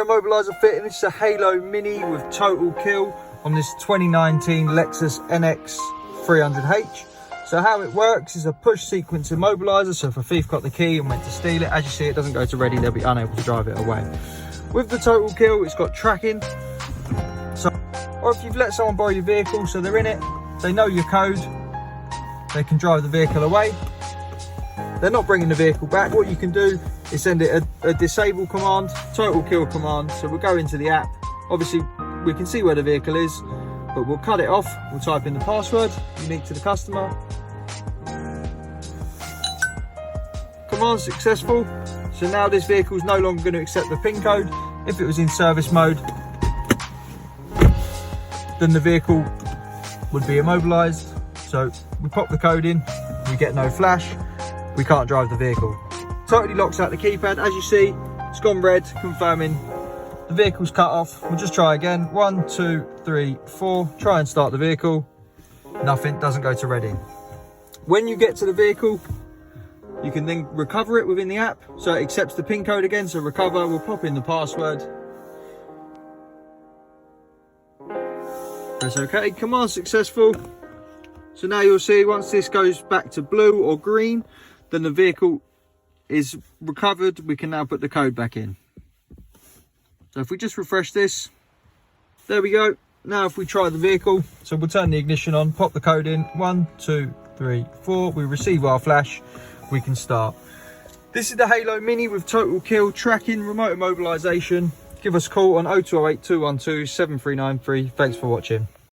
Immobiliser fitting. This is a Halo Mini with total kill on this 2019 Lexus NX350h. So how it works is a push sequence immobiliser. So if a thief got the key and went to steal it, as you see, it doesn't go to ready, they'll be unable to drive it away. With the total kill, it's got tracking. So, or if you've let someone borrow your vehicle, so they're in it, they know your code, they can drive the vehicle away. They're not bringing the vehicle back. What you can do is send it a disable command, total kill command. So we'll go into the app. Obviously, we can see where the vehicle is, but we'll cut it off. We'll type in the password, unique to the customer. Command successful. So now this vehicle is no longer going to accept the PIN code. If it was in service mode, then the vehicle would be immobilised. So we pop the code in, we get no flash, we can't drive the vehicle. Totally locks out the keypad. As you see, it's gone red, confirming the vehicle's cut off. We'll just try again. 1, 2, 3, 4. Try and start the vehicle. Nothing, doesn't go to ready. When you get to the vehicle, you can then recover it within the app. So it accepts the PIN code again. So recover, we'll pop in the password. Press OK, command successful. So now you'll see once this goes back to blue or green, then the vehicle is recovered. We can now put the code back in. So if we just refresh this, there we go. Now if we try the vehicle, so we'll turn the ignition on, pop the code in, 1, 2, 3, 4. We receive our flash, we can start. This is the Halo Mini with total kill, tracking, remote immobilisation. Give us a call on 0208 212 7393. Thanks for watching.